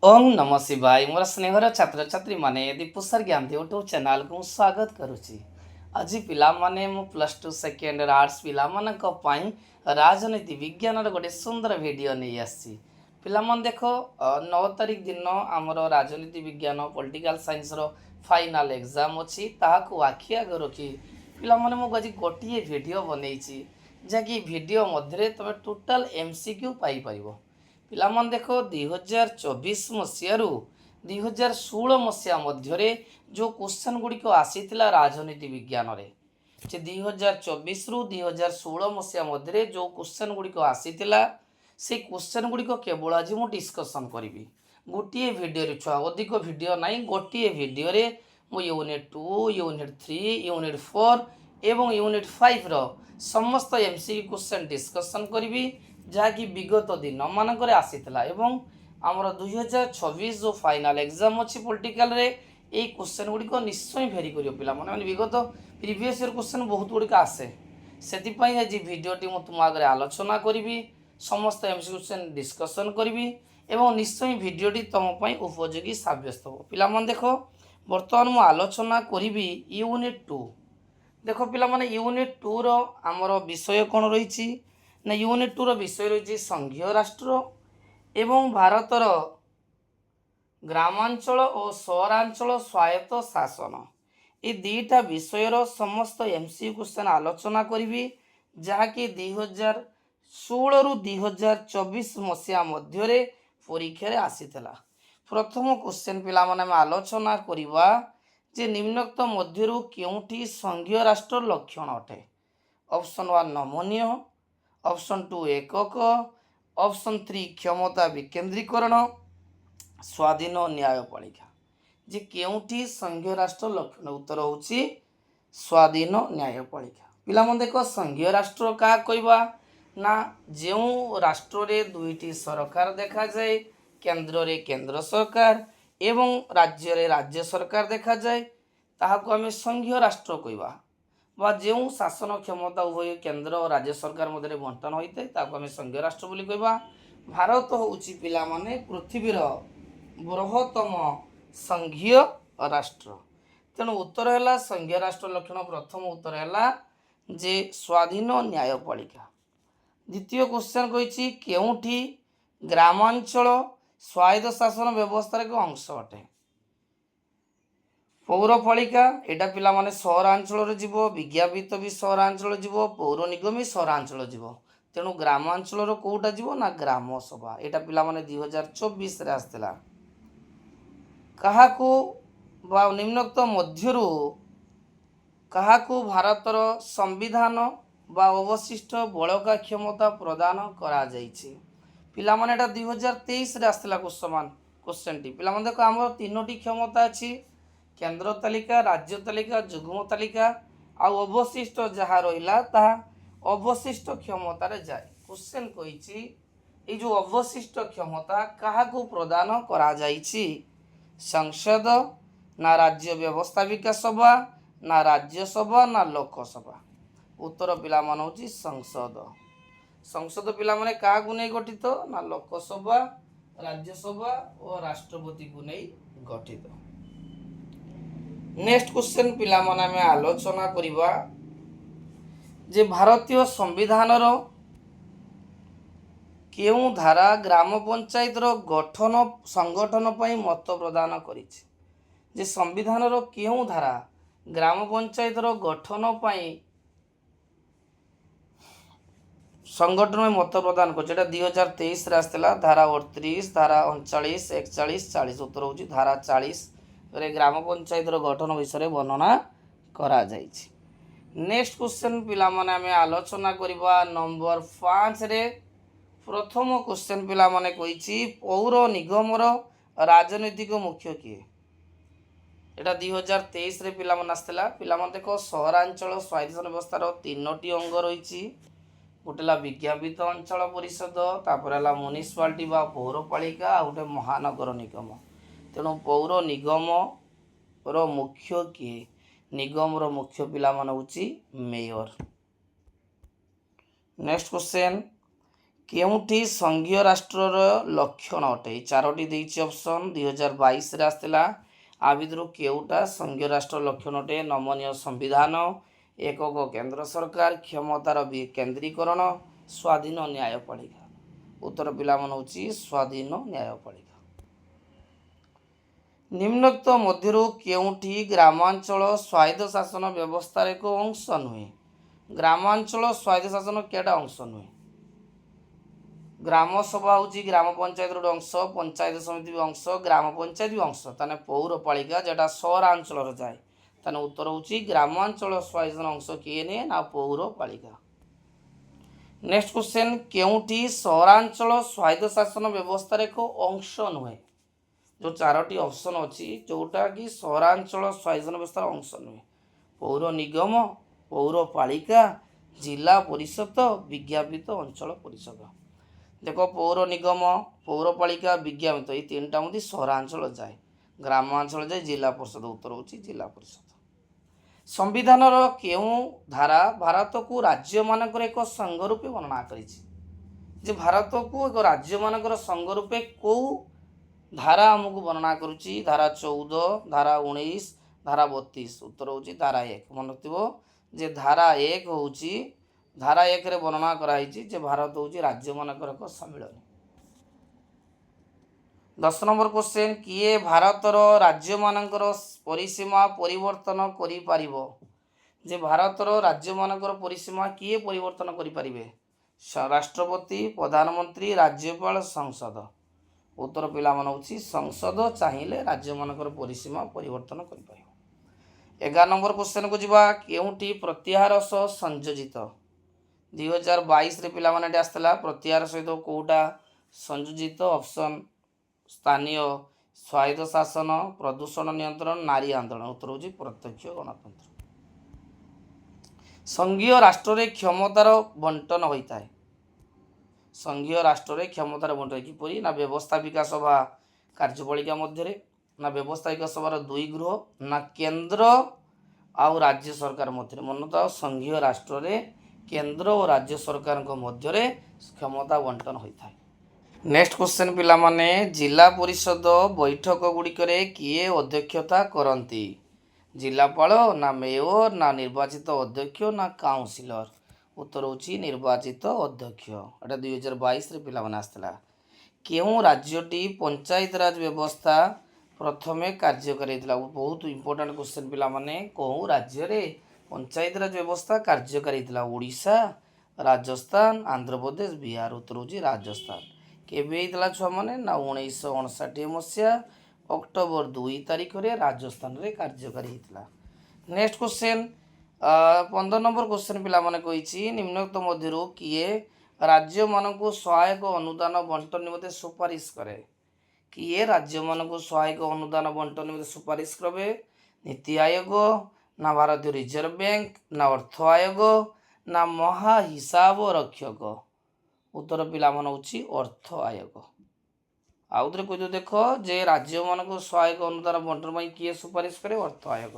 ओम नमः शिवाय मोर स्नेहर छात्र छात्री माने दीपुसर ज्ञान यूट्यूब चैनल को स्वागत करुच्ची। आज पिला माने मु प्लस टू सेकेंड आर्ट्स पिला मानक पई राजनीति विज्ञान गोटे सुंदर वीडियो नहीं आसी। पिला मन देखो 9 तारिख दिन आमर राजनीति विज्ञान पॉलिटिकल साइंस रो फाइनल एग्जाम अच्छी ताकू आखि आगे रखी पिला माने मु आज गोटे वीडियो बनई जहाँकि वीडियो मध्य तुम टोटाल एमसीक्यू पाई परिबो। पिलामान देख 2024 मसीह 2016 मसीहा मध्य जो क्वेश्चन गुड़िक आसीथिला राजनीति विज्ञान रे जे 2024 रु 2016 मसीहा मध्य जो क्वेश्चन गुड़िक आसीथिला से क्वेश्चन गुड़िक केवल आज मु डिस्कसन करी गोटे वीडियो छुआ अधिक वीडियो ना गोटे वीडियो रे मु यूनिट 2 यूनिट 3 यूनिट 4 एवं यूनिट 5 रो समस्त एमसीक्यू क्वेश्चन डिस्कसन करी जहाँकि विगत दिन मानक आसीथिला एवं आमर 2026 जो फाइनल एग्जाम अच्छी पॉलिटिकल रे ये क्वेश्चन गुड़िक निश्चय भेरी कर पिला माने विगत प्रीवियस ईयर क्वेश्चन बहुत गुड़िक आसे से आज वीडियोटी मुझे तुम आगे आलोचना करी समस्त एमसीक्यू क्वेश्चन डिस्कसन करी एवं निश्चय वीडियोटी तुम उपयोगी सब्यस्त हो। पिला माने देखो बर्तमान मु आलोचना करी यूनिट 2 देखो पिला माने यूनिट 2 रो आमर विषय कौन रही ना यूनिट 2 रो विषय रही संघीय राष्ट्र एवं भारतर ग्रामांचल और सहरांचल स्वायत्त शासन ये दुईटा विषयर समस्त एमसीक्यू क्वेश्चन आलोचना करी जहाँकि 2016 रु 2024 मसीहा मध्य परीक्षा आसीथिला। प्रथम क्वेश्चन पिला माने आलोचना करिवा जे निम्नोक्त मध्यरु केउठी संघीय राष्ट्र लक्षण अटे। ऑप्शन 1 नमनीय, ऑप्शन 2 एकक, ऑप्शन 3 क्षमता विकेंद्रीकरण, स्वाधीन न्यायपालिका। जे केउठी संघीय राष्ट्र लक्षण उत्तर होची स्वाधीन न्यायपालिका। पिला मन देखो संघीय राष्ट्र का कहबा ना जो राष्ट्र रे दुईटी सरकार देखा जाए, केंद्र रे केंद्र सरकार एवं राज्य रे राज्य सरकार देखा जाए ताहाको आमे संघीय राष्ट्र कहबा बा जो शासन क्षमता उभय केंद्र और राज्य सरकार मध्य बंटन होता है ताको आमे संघीय राष्ट्र बोली कहबा। भारत होउची पिला माने पृथ्वीर बृहत्तम संघीय राष्ट्र तेणु उत्तर है संघीय राष्ट्र लक्षण। प्रथम उत्तर है जे स्वाधीन न्यायपालिका। द्वितीय क्वेश्चन कही केउठी ग्रामांचल स्वायत्त शासन व्यवस्था एक अंश अटे। पौरपालिका एटा पिला माने सहरांचल जीव, विज्ञापित भी सहरांचल जीव, पौर निगम भी सहरांचल जीव। तेणु ग्रामांचल कोटा जीव ना ग्राम सभा एटा पिला माने 2024 रे आस्थिला। काहाकू बा निम्नोक्त मध्यरु काहाकू भारतर संविधान बा अवशिष्ट बलका क्षमता प्रदान करा जाइछि। पिला माने एटा 2023 रे आस्थिला क्वेश्चन टी। पिला माने देखो हमर तीनोटी क्षमता अछि केंद्र तालिका, राज्य तालिका, जुग्म तालिका आउ अवशिष्ट जहाँ रहिला ता अवशिष्ट क्षमता रे जाए। क्वेश्चन कहिछि ए जो अवशिष्ट क्षमता काहाकू प्रदान करा जाइछि संसद ना राज्य व्यवस्थापिका सभा ना राज्यसभा ना लोकसभा। उत्तर पिला मान होछि संसद। संसद पिला माने काहाकू नै गठित ना लोकसभा, राज्यसभा और राष्ट्रपति को नै गठित। नेक्स्ट क्वेश्चन पिला माने में आलोचना करिवा जे भारतीय संविधान रो केउ धारा ग्राम पंचायत रो गठन संगठन पई मत प्रदान करिछि। जे संविधान रो केउ धारा ग्राम पंचायत रो गठन पई संगठन में मत प्रदान कर 2023 रे आस्थिला। धारा 38, धारा 39, 41, 40। उत्तर होछि धारा 40 रे ग्राम पंचायत रो गठन विषय वर्णना करा जाइछि। नेक्स्ट क्वेश्चन पिला माने हमें आलोचना करिवा नंबर 5 रे। प्रथम क्वेश्चन पिला माने कहिछि पौर निगम रो राजनीतिक मुख्य किए। एटा 2023 रे पिला माने आस्थिला। पिला माने देखो सहरांचल स्वायत्त व्यवस्था रो तीनोटी अंग रहिछि। गोटेला विज्ञापित अंचल परिषद, तापर म्युनिसिपालिटी बा पौरपालिका आ गोटे महानगर निगम। तेणु पौर निगम रो मुख्य किए? निगम रो मुख्य पिला मान होछि मेयर। नेक्स्ट क्वेश्चन କେଉଁଠି ସଂଘୀୟ ରାଷ୍ଟ୍ରର ଲକ୍ଷଣ ଅଟେ? ଚାରୋଟି ଦେଇଛି ଅପସନ୍। 2022 ଆସିଥିଲା। ଆ ଭିତରୁ କେଉଁଟା ସଂଘୀୟ ରାଷ୍ଟ୍ର ଲକ୍ଷଣ ଅଟେ? ନମନୀୟ ସମ୍ବିଧାନ, ଏକକ କେନ୍ଦ୍ର ସରକାର, କ୍ଷମତାର ବିକେନ୍ଦ୍ରୀକରଣ, ସ୍ୱାଧୀନ ନ୍ୟାୟପାଳିକା। ଉତ୍ତର ପିଲାମାନେ ହେଉଛି ସ୍ୱାଧୀନ ନ୍ୟାୟପାଳିକା। ନିମ୍ନୋକ୍ତ ମଧ୍ୟରୁ କେଉଁଠି ଗ୍ରାମାଞ୍ଚଳ ସ୍ୱାୟତ୍ତ ଶାସନ ବ୍ୟବସ୍ଥାର ଏକ ଅଂଶ ନୁହେଁ? ଗ୍ରାମାଞ୍ଚଳ ସ୍ୱାୟତ୍ତ ଶାସନ କେଉଁଟା ଅଂଶ ନୁହେଁ? ଗ୍ରାମ ସଭା ହେଉଛି ଗ୍ରାମ ପଞ୍ଚାୟତର ଗୋଟେ ଅଂଶ, ପଞ୍ଚାୟତ ସମିତି ବି ଅଂଶ, ଗ୍ରାମ ପଞ୍ଚାୟତ ବି ଅଂଶ। ତାହେଲେ ପୌରପାଳିକା ଯେଟା ସହରାଞ୍ଚଳରେ ଯାଏ, ତାହେଲେ ଉତ୍ତର ହେଉଛି ଗ୍ରାମାଞ୍ଚଳ ସ୍ୱାୟତ୍ତ ଅଂଶ କିଏ ନିଏ? ନା ପୌରପାଳିକା। ନେକ୍ସଟ କ୍ୱେଶ୍ଚନ, କେଉଁଠି ସହରାଞ୍ଚଳ ସ୍ୱାୟତ୍ତ ଶାସନ ବ୍ୟବସ୍ଥାର ଏକ ଅଂଶ ନୁହେଁ? ଯେଉଁ ଚାରୋଟି ଅପସନ୍ ଅଛି ଯେଉଁଟା କି ସହରାଞ୍ଚଳ ସ୍ୱାୟତ୍ତ ବ୍ୟବସ୍ଥାର ଅଂଶ ନୁହେଁ। ପୌର ନିଗମ, ପୌରପାଳିକା, ଜିଲ୍ଲା ପରିଷଦ, ବିଜ୍ଞାପିତ ଅଞ୍ଚଳ ପରିଷଦ। ଦେଖ, ପୌର ନିଗମ, ପୌରପାଳିକା, ବିଜ୍ଞାପିତ ଏଇ ତିନିଟା ମଧ୍ୟ ସହରାଞ୍ଚଳ ଯାଏ, ଗ୍ରାମାଞ୍ଚଳ ଯାଏ ଜିଲ୍ଲା ପରିଷଦ। ଉତ୍ତର ହେଉଛି ଜିଲ୍ଲା ପରିଷଦ। ସମ୍ବିଧାନର କେଉଁ ଧାରା ଭାରତକୁ ରାଜ୍ୟମାନଙ୍କର ଏକ ସଂଘ ରୂପେ ବର୍ଣ୍ଣନା କରିଛି? ଯେ ଭାରତକୁ ଏକ ରାଜ୍ୟମାନଙ୍କର ସଂଘ ରୂପେ କେଉଁ ଧାରା ଆମକୁ ବର୍ଣ୍ଣନା କରୁଛି? ଧାରା 14, ଧାରା 19, ଧାରା 32। ଉତ୍ତର ହେଉଛି ଧାରା 1। ମନେ ରଖିଥିବ ଯେ ଧାରା 1 ହେଉଛି, ଧାରା 1ରେ ବର୍ଣ୍ଣନା କରାଯାଇଛି ଯେ ଭାରତ ହେଉଛି ରାଜ୍ୟମାନଙ୍କର ଏକ ସମ୍ମିଳନୀ। 10 ନମ୍ବର କ୍ୱେଶ୍ଚନ, କିଏ ଭାରତର ରାଜ୍ୟମାନଙ୍କର ପରିସୀମା ପରିବର୍ତ୍ତନ କରିପାରିବ? ଯେ ଭାରତର ରାଜ୍ୟମାନଙ୍କର ପରିସୀମା କିଏ ପରିବର୍ତ୍ତନ କରିପାରିବେ? ରାଷ୍ଟ୍ରପତି, ପ୍ରଧାନମନ୍ତ୍ରୀ, ରାଜ୍ୟପାଳ, ସଂସଦ। ଉତ୍ତର ପିଲାମାନେ ହେଉଛି ସଂସଦ ଚାହିଁଲେ ରାଜ୍ୟମାନଙ୍କର ପରିସୀମା ପରିବର୍ତ୍ତନ କରିପାରିବ। 11 ନମ୍ବର କ୍ୱେଶ୍ଚନକୁ ଯିବା, କେଉଁଠି ପ୍ରତ୍ୟାହାର ସହ ସଂଯୋଜିତ? 2022ରେ ପିଲାମାନେ ଏଠି ଆସିଥିଲା। ପ୍ରତ୍ୟାହାର ସହିତ କେଉଁଟା ସଂଯୋଜିତ? ଅପସନ୍ ସ୍ଥାନୀୟ ସ୍ୱାୟତ୍ତ ଶାସନ, ପ୍ରଦୂଷଣ ନିୟନ୍ତ୍ରଣ, ନାରୀ ଆନ୍ଦୋଳନ। ଉତ୍ତର ହେଉଛି ପ୍ରତ୍ୟକ୍ଷ ଗଣତନ୍ତ୍ର। ସଂଘୀୟ ରାଷ୍ଟ୍ରରେ କ୍ଷମତାର ବଣ୍ଟନ ହୋଇଥାଏ। ସଂଘୀୟ ରାଷ୍ଟ୍ରରେ କ୍ଷମତାର ବଣ୍ଟନ କିପରି? ନା ବ୍ୟବସ୍ଥାପିକା ସଭା କାର୍ଯ୍ୟପାଳିକା ମଧ୍ୟରେ, ନା ବ୍ୟବସ୍ଥାପିକା ସଭାର ଦୁଇ ଗୃହ, ନା କେନ୍ଦ୍ର ଆଉ ରାଜ୍ୟ ସରକାର ମଧ୍ୟରେ। ମନେଥାଉ, ସଂଘୀୟ ରାଷ୍ଟ୍ରରେ କେନ୍ଦ୍ର ଓ ରାଜ୍ୟ ସରକାରଙ୍କ ମଧ୍ୟରେ କ୍ଷମତା ବଣ୍ଟନ ହୋଇଥାଏ। ନେକ୍ସଟ କ୍ୱେଶ୍ଚନ ପିଲାମାନେ, ଜିଲ୍ଲା ପରିଷଦ ବୈଠକ ଗୁଡ଼ିକରେ କିଏ ଅଧ୍ୟକ୍ଷତା କରନ୍ତି? ଜିଲ୍ଲାପାଳ, ନା ମେୟର, ନା ନିର୍ବାଚିତ ଅଧ୍ୟକ୍ଷ, ନା କାଉନସିଲର? ଉତ୍ତର ହେଉଛି ନିର୍ବାଚିତ ଅଧ୍ୟକ୍ଷ। ଏଇଟା 2022ରେ ପିଲାମାନେ ଆସିଥିଲା। କେଉଁ ରାଜ୍ୟଟି ପଞ୍ଚାୟତରାଜ ବ୍ୟବସ୍ଥା ପ୍ରଥମେ କାର୍ଯ୍ୟକାରୀ ହେଇଥିଲା? ବହୁତ ଇମ୍ପୋର୍ଟାଣ୍ଟ କ୍ୱେଶ୍ଚନ ପିଲାମାନେ। କେଉଁ ରାଜ୍ୟରେ ପଞ୍ଚାୟତରାଜ ବ୍ୟବସ୍ଥା କାର୍ଯ୍ୟକାରୀ ହେଇଥିଲା? ଓଡ଼ିଶା, ରାଜସ୍ଥାନ, ଆନ୍ଧ୍ରପ୍ରଦେଶ, ବିହାର। ଉତ୍ତର ହେଉଛି ରାଜସ୍ଥାନ। କେବେ ହେଇଥିଲା ଛୁଆମାନେ? ନା 1959 ମସିହା ଅକ୍ଟୋବର 2 ତାରିଖରେ ରାଜସ୍ଥାନରେ କାର୍ଯ୍ୟକାରୀ ହେଇଥିଲା। ନେକ୍ସଟ କ୍ୱେଶ୍ଚନ, 15 ନମ୍ବର କ୍ୱେଶ୍ଚନ ପିଲାମାନେ କହିଛି, ନିମ୍ନୋକ୍ତ ମଧ୍ୟରୁ କିଏ ରାଜ୍ୟମାନଙ୍କୁ ସହାୟକ ଅନୁଦାନ ବଣ୍ଟନ ନିମନ୍ତେ ସୁପାରିଶ କରେ? କିଏ ରାଜ୍ୟମାନଙ୍କୁ ସହାୟକ ଅନୁଦାନ ବଣ୍ଟନ ନିମନ୍ତେ ସୁପାରିଶ କରିବେ? ନୀତି ଆୟୋଗ, ନା ଭାରତୀୟ ରିଜର୍ଭ ବ୍ୟାଙ୍କ, ନା ଅର୍ଥ ଆୟୋଗ, ନା ମହାହିସାବ ରକ୍ଷକ? ଉତ୍ତର ପିଲାମାନେ ହେଉଛି ଅର୍ଥ ଆୟୋଗ। ଆଉ ଥରେ କହିଦେଉ, ଦେଖ ଯେ ରାଜ୍ୟମାନଙ୍କୁ ସହାୟକ ଅନୁଦାନ ବଣ୍ଟନ ପାଇଁ କିଏ ସୁପାରିଶ କରେ? ଅର୍ଥ ଆୟୋଗ।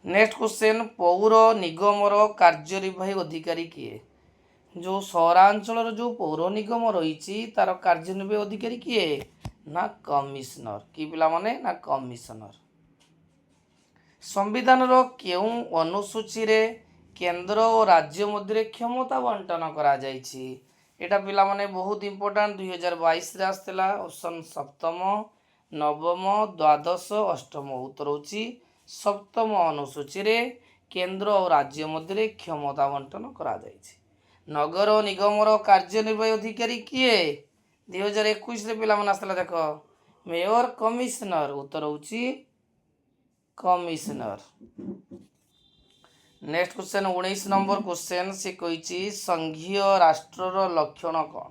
ନେକ୍ସଟ କ୍ୱେଶ୍ଚନ, ପୌର ନିଗମର କାର୍ଯ୍ୟନିର୍ବାହୀ ଅଧିକାରୀ କିଏ? ଯେଉଁ ସହରାଞ୍ଚଳର ଯେଉଁ ପୌର ନିଗମ ରହିଛି ତାର କାର୍ଯ୍ୟନିର୍ବାହୀ ଅଧିକାରୀ କିଏ? ନା କମିଶନର। କି ପିଲାମାନେ? ନା କମିଶନର। ସମ୍ବିଧାନର କେଉଁ ଅନୁସୂଚୀରେ କେନ୍ଦ୍ର ଓ ରାଜ୍ୟ ମଧ୍ୟରେ କ୍ଷମତା ବଣ୍ଟନ କରାଯାଇଛି? ଏଇଟା ପିଲାମାନେ ବହୁତ ଇମ୍ପୋର୍ଟାଣ୍ଟ। 2022ରେ ଆସିଥିଲା। ଅପସନ୍ ସପ୍ତମ, ନବମ, ଦ୍ୱାଦଶ, ଅଷ୍ଟମ। ଉତ୍ତର ହେଉଛି ସପ୍ତମ ଅନୁସୂଚୀରେ କେନ୍ଦ୍ର ଓ ରାଜ୍ୟ ମଧ୍ୟରେ କ୍ଷମତା ବଣ୍ଟନ କରାଯାଇଛି। ନଗର ନିଗମର କାର୍ଯ୍ୟନିର୍ବାହୀ ଅଧିକାରୀ କିଏ? 2021ରେ ପିଲାମାନେ ଆସିଥିଲା। ଦେଖ, ମେୟର, କମିଶନର। ଉତ୍ତର ହେଉଛି commissioner. Next question, 19 number question. ସେ କହିଛି ସଂଘୀୟ ରାଷ୍ଟ୍ରର ଲକ୍ଷଣ କ'ଣ?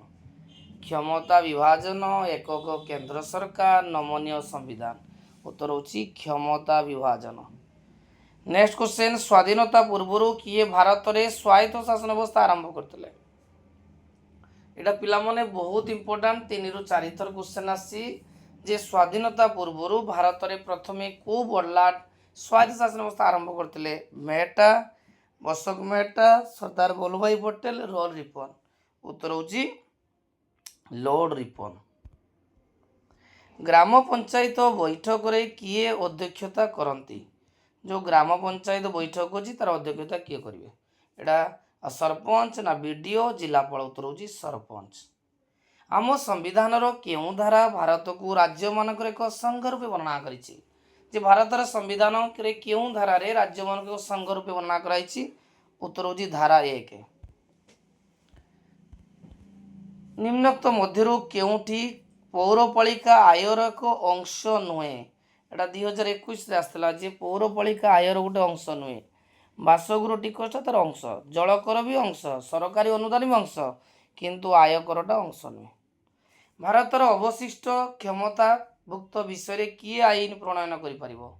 କ୍ଷମତା ବିଭାଜନ, ଏକକ କେନ୍ଦ୍ର ସରକାର, ନମନୀୟ ସମ୍ବିଧାନ। ଉତ୍ତର ହେଉଛି କ୍ଷମତା ବିଭାଜନ। ନେକ୍ସଟ କ୍ୱେଶ୍ଚନ, ସ୍ୱାଧୀନତା ପୂର୍ବରୁ କିଏ ଭାରତରେ ସ୍ୱାୟତ୍ତ ଶାସନ ବ୍ୟବସ୍ଥା ଆରମ୍ଭ କରିଥିଲେ? ଏଇଟା ପିଲାମାନେ ବହୁତ ଇମ୍ପୋର୍ଟାଣ୍ଟ। 3ରୁ 4 ଥର କ୍ୱେଶ୍ଚନ ଆସିଛି ଯେ ସ୍ୱାଧୀନତା ପୂର୍ବରୁ ଭାରତରେ ପ୍ରଥମେ କେଉଁ ବଡ଼ଲାଟ ସ୍ୱାୟତ୍ତ ଶାସନ ବ୍ୟବସ୍ଥା ଆରମ୍ଭ କରିଥିଲେ? Mehta, Ashok Mehta, Sardar Vallabhbhai Patel, Lord Ripon. उत्तर होची लॉर्ड रिपन। ग्राम पंचायत बैठक रे किए अध्यक्षता करती? जो ग्राम पंचायत बैठक अच्छी तार अध्यक्षता किए करेंगे? एटा सरपंच ना बीडीओ जिलापाल? उत्तर होची सरपंच। आम संविधान केउं धारा भारत को राज्य मानक एक संघ रूपे वर्णना करिछि? जे भारतर संविधान रे केउं धारा रे राज्य मानक एक संघ रूपे वर्णना कराइछि? उत्तर होची धारा 1। निम्नोक्त मध्यरु केउंठी पौरपालिका आयर एक अंश नुहे? एटा 2021 आसला जे पौरपालिका आयर गोटे अंश नुहे। बासगृह टिकस तार अंश, जलकर भी अंश, सरकारी अनुदान भी अंश, किंतु आयकरटा अंश नुहे। भारतर अवशिष्ट क्षमताभुक्त विषय किए आईन प्रणयन करिपारिबो?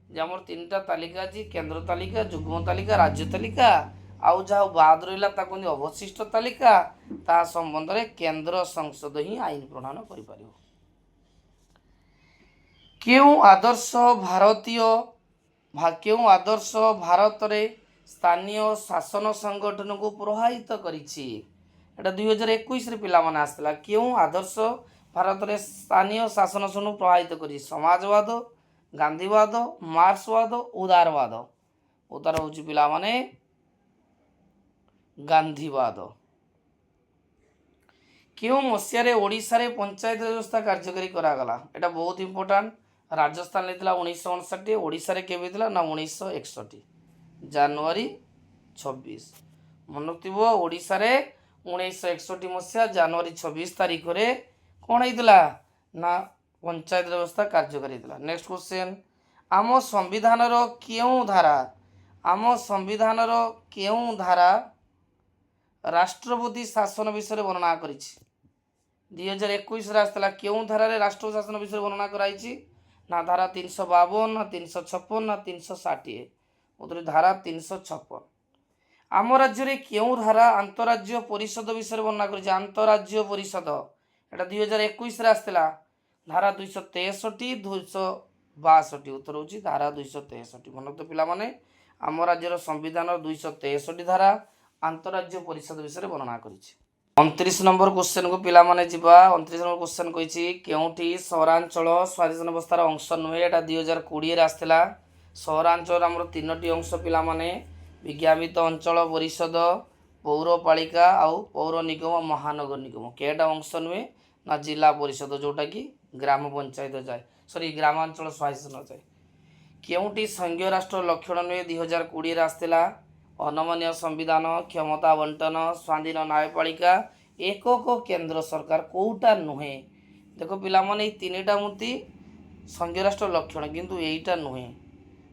जे हमर तीनटा तालिका अछि, केंद्र तालिका, युग्म तालिका, राज्य तालिका, आउ जहाँ बाद रहा ताकू अवशिष्ट तालिका, ता संबंध में केंद्र संसद ही आईन प्रणयन करिपारिबो। केउं आदर्श भारत रे स्थानीय शासन संगठन को प्रभावित करिछि? एटा 2021 रे पिला माने आसला। केउं आदर्श भारत रे स्थानीय शासन संगठन प्रभावित करि? समाजवाद, गांधीवाद, मार्क्सवाद, उदारवाद? उत्तर होची पिला माने गांधीवाद। क्यों मसीह रे ओडिशा रे पंचायत व्यवस्था कार्यकारी करागला? एटा बहुत इंपोर्टेंट। राजस्थान ले 1959, ओडिशा रे केबे थिला ना 1961 जनवरी 26। मन रखिबो ओडिशा रे 1961 मसीहा जनवरी 26 तारीख रे कोन हेतिला ना पंचायत व्यवस्था कार्यकारी हेतिला। नेक्स्ट क्वेश्चन, आम संविधान रो केउं धारा राष्ट्रपति शासन विषय वर्णना करिछि? 2021 आसला केउं धारा रे राष्ट्र शासन विषय वर्णना कराइछि? ना धारा 352, ना 356, ना 360? उत्तर धारा 356। आम राज्य रे केउं धारा अंतरराज्य परिषद विषय वर्णना करिछि? अंतरराज्य परिषद एटा 2021 आसला धारा 263, 262। उत्तर होची धारा 263। मन तो पिला माने आम राज्यर संविधान 263 धारा अंतरराज्य परिषद विषय वर्णना करिछि। 29 नंबर क्वेश्चन को पिला माने जिबा। 29 नंबर क्वेश्चन कहिछि केउंठी सहरांचल स्वाधीन व्यवस्थार अंश नुहे? एटा 2020 रे आसला। सहरांचल हमर तीनोटी अंश पिला माने विज्ञापित अंचल परिषद, पौरपालिका आउ पौर निगम, महानगर निगम। केटा अंश नुहे ना जिला परिषद जोटा कि ग्राम पंचायत जाए, सॉरी ग्रामांचल स्वाधीन जाए। केउंठी संघीय राष्ट्र लक्षण नुहे? 2020 रे आसला। अनमनीय संविधान, क्षमता बंटन, स्वाधीन न्यायपालिका, एकक केंद्र सरकार कोटा नुहे? देखो पिला माने तीनटा मूर्ति संघीय राष्ट्र लक्षण किंतु एटा नुहे,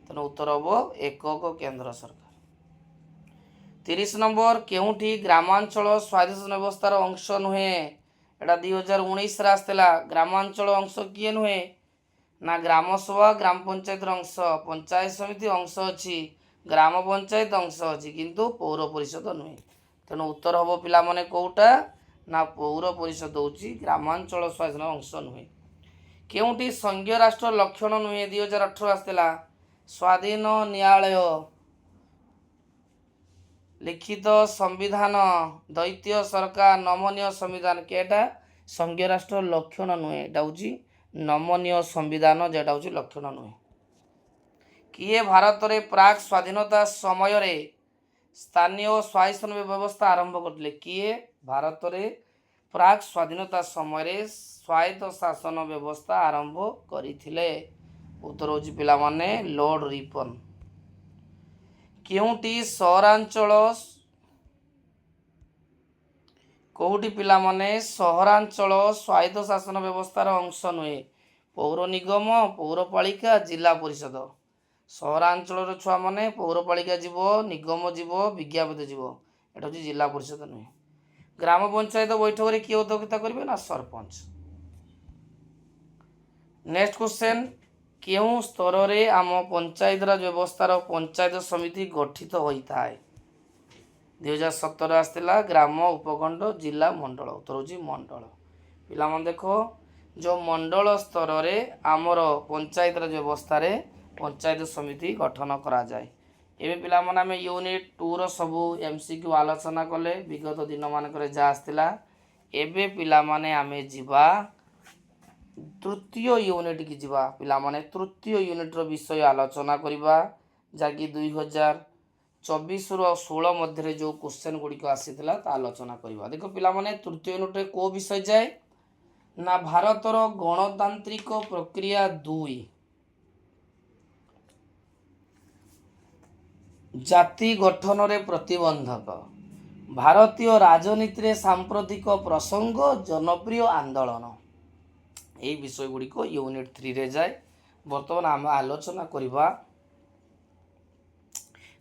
तेणु उत्तर हम एकक केंद्र सरकार। 30 नंबर, केउंठी ग्रामांचल स्वाधीन व्यवस्थार अंश नुहे? एटा 2019 रे आसला। ग्रामांचल अंश किए नुहे ना ग्राम सभा, ग्राम पंचायत अंश, पंचायत समिति अंश अच्छी, ग्राम पंचायत अंश अच्छी, किंतु पौर परिषद नुहे। तेणु उत्तर हम पिला माने कोटा ना पौर परिषद होची ग्रामांचल स्वाधीन अंश नुहे। केउंठी संघीय राष्ट्र लक्षण नुहे? 2018 आसला। स्वाधीन न्यायालय, लिखित संविधान, दैत्य सरकार, नमनीय संविधान। केटा संघीय राष्ट्र लक्षण नुहे, एटा होची नमनीय संविधान, जेटा होची लक्षण नुहे। किए भारत रे प्राक स्वाधीनता समय रे स्थानीय स्वायत्त व्यवस्था आरंभ करथिले? किए भारत रे प्राक स्वाधीनता समय रे स्वायत्त शासन व्यवस्था आरंभ करिथिले? उत्तर होची पिला माने लॉर्ड रिपन। केउंटी सहरांचल कोउटी पिला माने सहरांचल स्वायत्त शासन व्यवस्थार अंश नुहे? पौर निगम, पौरपालिका, जिला परिषद। सहरांचल छुआ माने पौरपालिका जीव, निगम जीव, विज्ञापित जीव, एटा होची जिला परिषद नुहे। ग्राम पंचायत बैठक रे किए अध्यक्षता करिवे? ना सरपंच। नेक्स्ट क्वेश्चन, केउं स्तर रे आम पंचायत राज व्यवस्थार पंचायत समिति गठित होता है? 2017 आसला। ग्राम, उपखंड, जिला, मंडल। उत्तर होची मंडल। पिला मन देखो जो मंडल स्तर रे आमर पंचायत राज व्यवस्था रे पंचायत समिति गठन करा जाए। ଏବେ ପିଲାମାନେ ଆମେ ୟୁନିଟ୍ 2 ସବୁ MCQ ଆଲୋଚନା କଲେ ବିଗତ ଦିନମାନଙ୍କରେ ଯାହା ଆସିଥିଲା। ଏବେ ପିଲାମାନେ ଆମେ ଯିବା ତୃତୀୟ ୟୁନିଟ୍ କି ଯିବା। ପିଲାମାନେ ତୃତୀୟ ୟୁନିଟ୍ର ବିଷୟ ଆଲୋଚନା କରିବା, ଯାହାକି 2024ରୁ 16 ମଧ୍ୟରେ ଯେଉଁ କ୍ୱେଶ୍ଚନ୍ ଗୁଡ଼ିକ ଆସିଥିଲା ତା ଆଲୋଚନା କରିବା। ଦେଖ ପିଲାମାନେ ତୃତୀୟ ୟୁନିଟ୍ରେ କେଉଁ ବିଷୟ ଯାଏ ନା ଭାରତର ଗଣତାନ୍ତ୍ରିକ ପ୍ରକ୍ରିୟା 2, ଜାତି ଗଠନରେ ପ୍ରତିବନ୍ଧକ, ଭାରତୀୟ ରାଜନୀତିରେ ସାମ୍ପ୍ରତିକ ପ୍ରସଙ୍ଗ, ଜନପ୍ରିୟ ଆନ୍ଦୋଳନ, এই বিষয়গুড়িক ୟୁନିଟ୍ 3ରେ ଯାଏ। ବର୍ତ୍ତମାନ ଆମେ ଆଲୋଚନା କରିବା